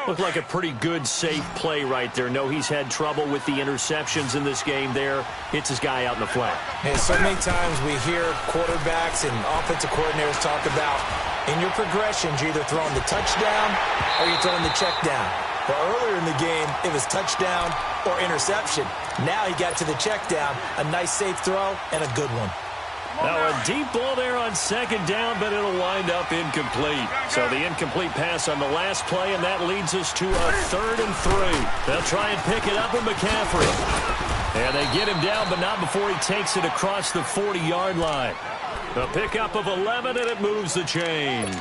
C: Looked like a pretty good, safe play right there. No, he's had trouble with the interceptions in this game there. Hits his guy out in the flat.
E: Hey, so many times we hear quarterbacks and offensive coordinators talk about in your progressions, you're either throwing the touchdown or you're throwing the check down. But earlier in the game, it was touchdown or interception. Now he got to the check down, a nice safe throw, and a good one.
C: Now a deep ball there on second down, but it'll wind up incomplete. So the incomplete pass on the last play, and that leads us to a 3rd and 3. They'll try and pick it up with McCaffrey. And they get him down, but not before he takes it across the 40-yard line. A pickup of 11, and it moves the chains.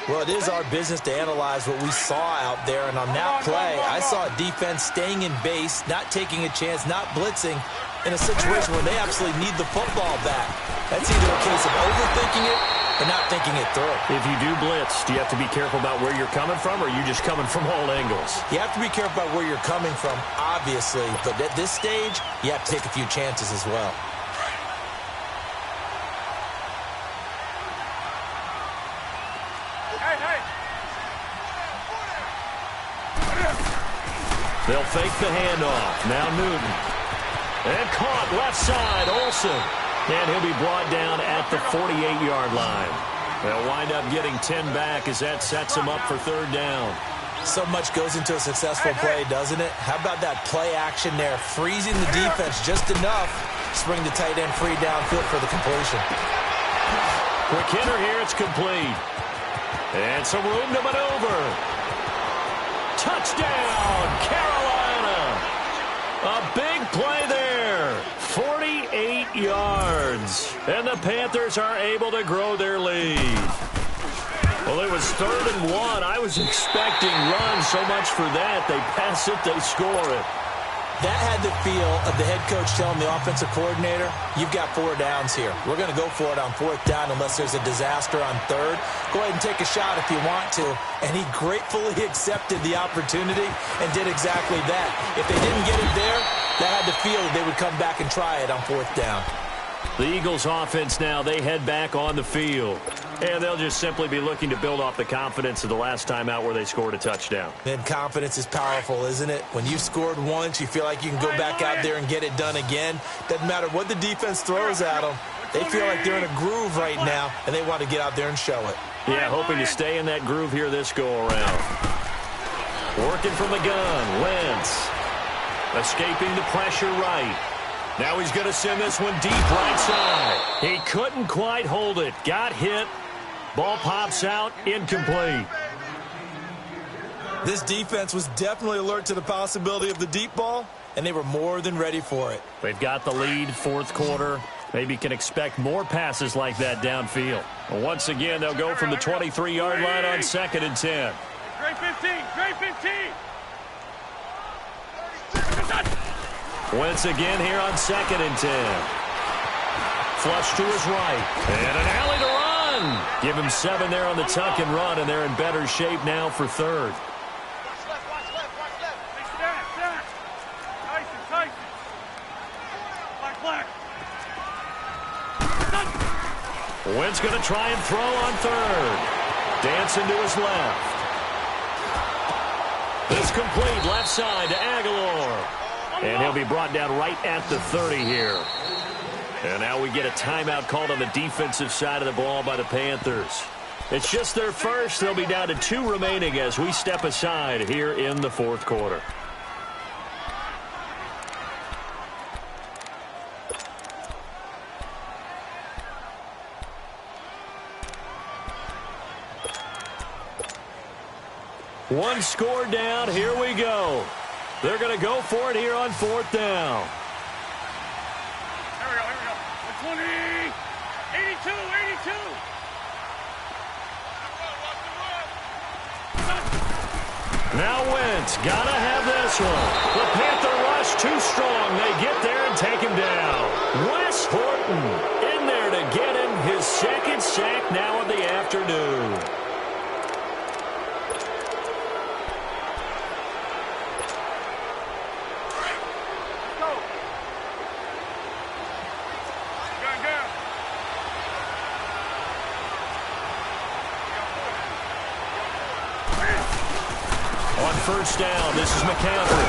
E: Well, it is our business to analyze what we saw out there, and on that play, I saw a defense staying in base, not taking a chance, not blitzing, in a situation where they absolutely need the football back. That's either a case of overthinking it or not thinking it through.
C: If you do blitz, do you have to be careful about where you're coming from, or are you just coming from all angles?
E: You have to be careful about where you're coming from, obviously, but at this stage, you have to take a few chances as well.
C: They'll fake the handoff. Now Newton. And caught left side, Olsen. And he'll be brought down at the 48-yard line. They'll wind up getting 10 back as that sets them up for 3rd down.
E: So much goes into a successful play, doesn't it? How about that play action there? Freezing the defense just enough to bring the tight end free downfield for the completion.
C: Quick hitter here, it's complete. And some room to maneuver. Touchdown, Carolina. A big play there. 48 yards. And the Panthers are able to grow their lead. Well, it was 3rd and 1. I was expecting runs, so much for that. They pass it, they score it.
E: That had the feel of the head coach telling the offensive coordinator, you've got 4 downs here. We're going to go for it on 4th down unless there's a disaster on 3rd. Go ahead and take a shot if you want to. And he gratefully accepted the opportunity and did exactly that. If they didn't get it there, that had the feel that they would come back and try it on 4th down.
C: The Eagles offense now, they head back on the field. And they'll just simply be looking to build off the confidence of the last time out where they scored a touchdown.
E: And confidence is powerful, isn't it? When you've scored once, you feel like you can go back out there and get it done again. Doesn't matter what the defense throws at them. They feel like they're in a groove right now, and they want to get out there and show it.
C: Yeah, hoping to stay in that groove here this go-around. Working from the gun, Wentz. Escaping the pressure right. Now he's going to send this one deep right side. He couldn't quite hold it. Got hit. Ball pops out. Incomplete.
E: This defense was definitely alert to the possibility of the deep ball, and they were more than ready for it.
C: They've got the lead, 4th quarter. Maybe can expect more passes like that downfield. Once again, they'll go from the 23-yard line on 2nd and 10.
D: Great 15. Great 15.
C: Wentz again here on 2nd and 10. Flush to his right. And an alley to run. Give him 7 there on the tuck and run, and they're in better shape now for 3rd. Wentz going to try and throw on 3rd. Dancing to his left. This complete left side to Aguilar. And he'll be brought down right at the 30 here. And now we get a timeout called on the defensive side of the ball by the Panthers. It's just their first. They'll be down to 2 remaining as we step aside here in the 4th quarter. One score down. Here we go. They're going to go for it here on 4th down.
D: Here we go. 20, 82.
C: Now Wentz got to have this one. The Panther rush too strong. They get there and take him down. Wes Horton in there to get him his 2nd sack now of the afternoon. First down, this is McCaffrey.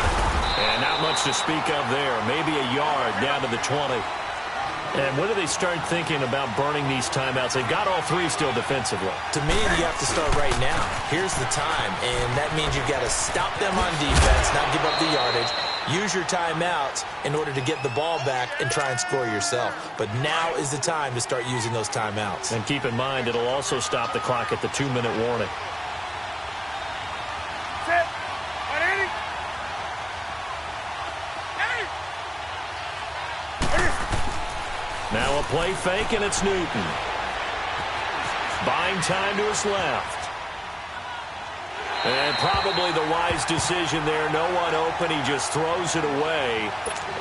C: And not much to speak of there. Maybe a yard down to the 20. And when do they start thinking about burning these timeouts? They've got all 3 still defensively.
E: To me, you have to start right now. Here's the time, and that means you've got to stop them on defense, not give up the yardage. Use your timeouts in order to get the ball back and try and score yourself. But now is the time to start using those timeouts.
C: And keep in mind, it'll also stop the clock at the 2-minute warning. Now a play fake, and it's Newton. Buying time to his left. And probably the wise decision there. No one open. He just throws it away.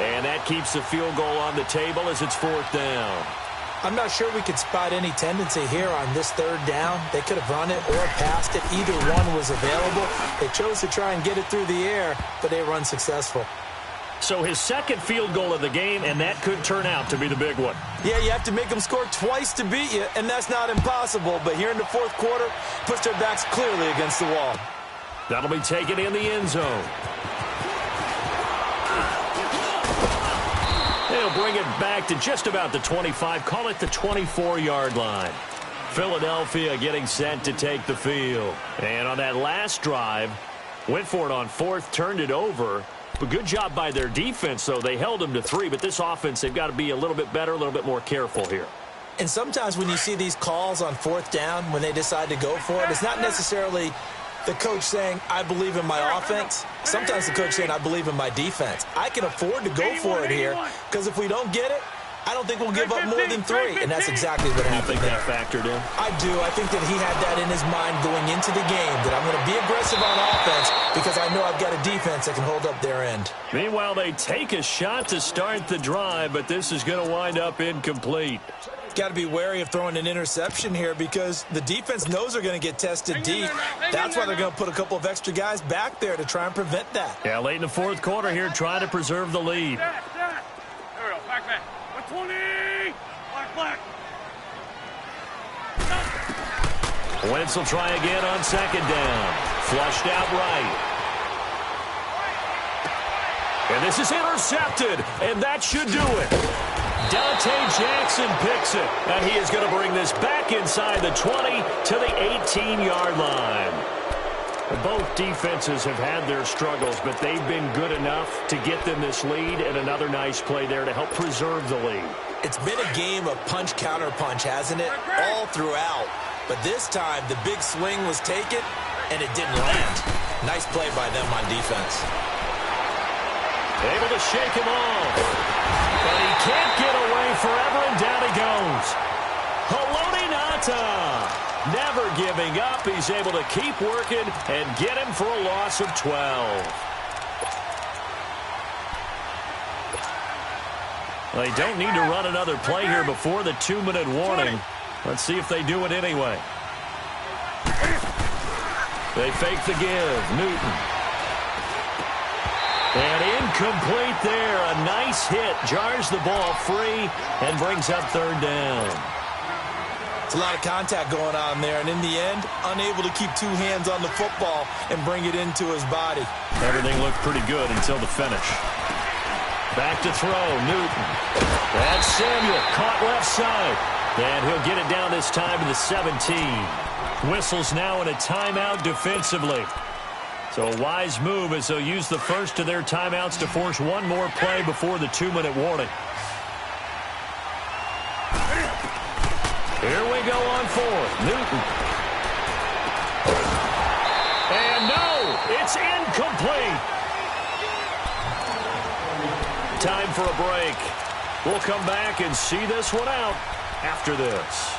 C: And that keeps the field goal on the table as it's 4th down.
E: I'm not sure we could spot any tendency here on this 3rd down. They could have run it or passed it. Either one was available. They chose to try and get it through the air, but they were unsuccessful.
C: So his 2nd field goal of the game, and that could turn out to be the big one.
E: Yeah, you have to make them score twice to beat you, and that's not impossible. But here in the 4th quarter, puts their backs clearly against the wall.
C: That'll be taken in the end zone. They'll bring it back to just about the 25, call it the 24-yard line. Philadelphia getting set to take the field. And on that last drive, went for it on 4th, turned it over. But good job by their defense, though. They held them to 3, but this offense, they've got to be a little bit better, a little bit more careful here.
E: And sometimes when you see these calls on 4th down, when they decide to go for it, it's not necessarily the coach saying, I believe in my offense. Sometimes the coach saying, I believe in my defense. I can afford to go for it here, because if we don't get it, I don't think we'll give up more than 3, and that's exactly what happened there.
C: You think that factored in?
E: I do. I think that he had that in his mind going into the game, that I'm going to be aggressive on offense because I know I've got a defense that can hold up their end.
C: Meanwhile, they take a shot to start the drive, but this is going to wind up incomplete.
E: Got to be wary of throwing an interception here because the defense knows they're going to get tested deep. That's why they're going to put a couple of extra guys back there to try and prevent that.
C: Yeah, late in the 4th quarter here, trying to preserve the lead.
D: There we go. Back. 20. Black.
C: Wentz will try again on 2nd down. Flushed out right. And this is intercepted, and that should do it. Dante Jackson picks it, and he is going to bring this back inside the 20 to the 18-yard line. Both defenses have had their struggles, but they've been good enough to get them this lead, and another nice play there to help preserve the lead.
E: It's been a game of punch-counter-punch, hasn't it? All throughout. But this time, the big swing was taken, and it didn't land. Nice play by them on defense.
C: Able to shake him off. But he can't get away forever, and down he goes. Haloti Ngata. Never giving up. He's able to keep working and get him for a loss of 12. They don't need to run another play here before the 2-minute warning. Let's see if they do it anyway. They fake the give. Newton. And incomplete there. A nice hit. Jars the ball free and brings up third down.
E: It's a lot of contact going on there, and in the end, unable to keep two hands on the football and bring it into his body.
C: Everything looked pretty good until the finish. Back to throw, Newton. That's Samuel, caught left side. And he'll get it down this time to the 17. Whistles now in a timeout defensively. So a wise move as they'll use the first of their timeouts to force one more play before the 2-minute warning. Here we go on fourth. Newton. And no, it's incomplete. Time for a break. We'll come back and see this one out after this.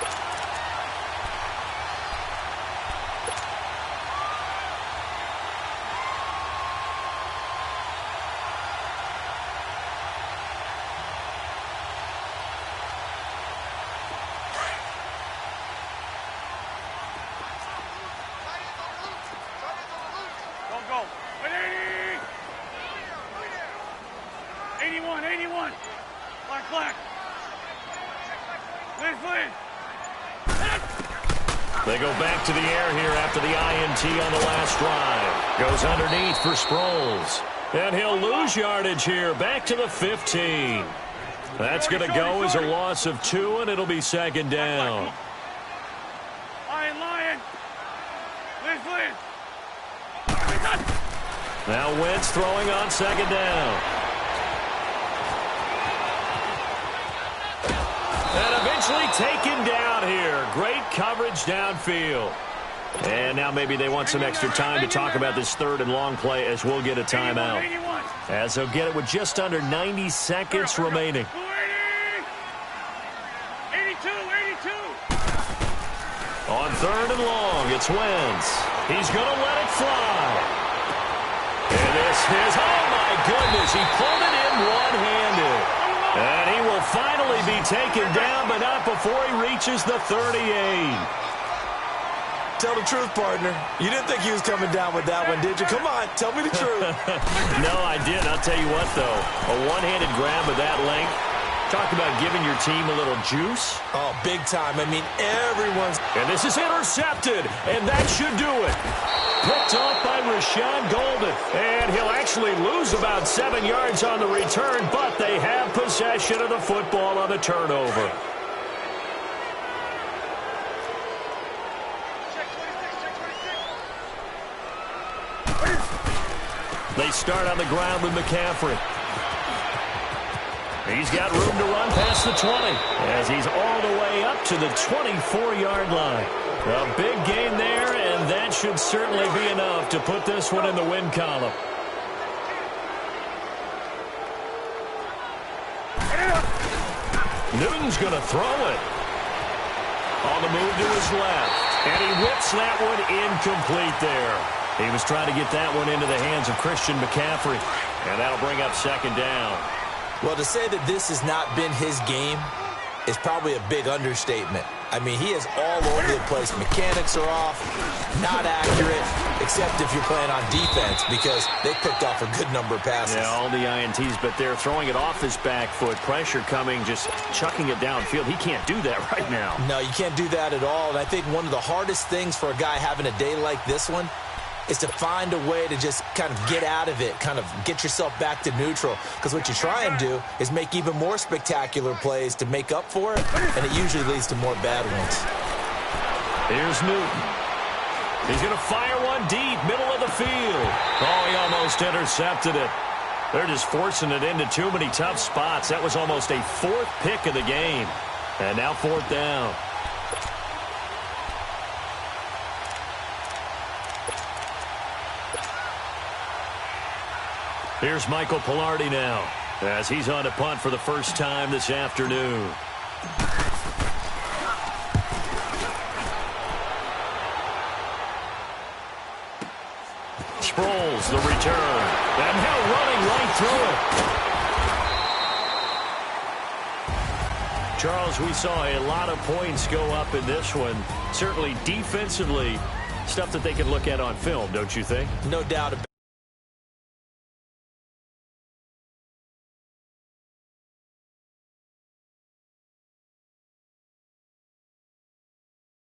D: Go. 81. 81. Black. Lynn.
C: They go back to the air here after the INT on the last drive. Goes underneath for Sproles. And he'll lose yardage here. Back to the 15. That's going to go as a loss of 2, and it'll be second down.
D: Lion. Lynn.
C: Now Wentz throwing on second down. And eventually taken down here. Great coverage downfield. And now maybe they want some extra time to talk about this third and long play as we'll get a timeout. As they'll get it with just under 90 seconds remaining.
D: 82.
C: On third and long, it's Wentz. He's going to let it fly. And this is, oh my goodness, he pulled it in one-handed. And he will finally be taken down, but not before he reaches the 38.
E: Tell the truth, partner. You didn't think he was coming down with that one, did you? Come on, tell me the truth.
C: No, I didn't. I'll tell you what, though. A one-handed grab of that length. Talk about giving your team a little juice.
E: Oh, big time. I mean, everyone's...
C: And this is intercepted, and that should do it. Picked off by Rashawn Golden. And he'll actually lose about 7 yards on the return, but they have possession of the football on the turnover. They start on the ground with McCaffrey. He's got room to run past the 20 as he's all the way up to the 24-yard line. A big gain there, and that should certainly be enough to put this one in the win column. Newton's going to throw it. On the move to his left, and he whips that one incomplete there. He was trying to get that one into the hands of Christian McCaffrey, and that'll bring up second down.
E: Well, to say that this has not been his game is probably a big understatement. I mean, he is all over the place. Mechanics are off, not accurate, except if you're playing on defense because they picked off a good number of passes.
C: Yeah, all the INTs, but they're throwing it off his back foot. Pressure coming, just chucking it downfield. He can't do that right now.
E: No, you can't do that at all. And I think one of the hardest things for a guy having a day like this one is to find a way to just kind of get out of it, kind of get yourself back to neutral. Because what you try and do is make even more spectacular plays to make up for it, and it usually leads to more bad ones.
C: Here's Newton. He's going to fire one deep, middle of the field. Oh, he almost intercepted it. They're just forcing it into too many tough spots. That was almost a fourth pick of the game. And now fourth down. Here's Michael Pilardi now, as he's on to punt for the first time this afternoon. Sproles, the return. And now running right through it. Charles, we saw a lot of points go up in this one. Certainly defensively, stuff that they can look at on film, don't you think?
E: No doubt about it.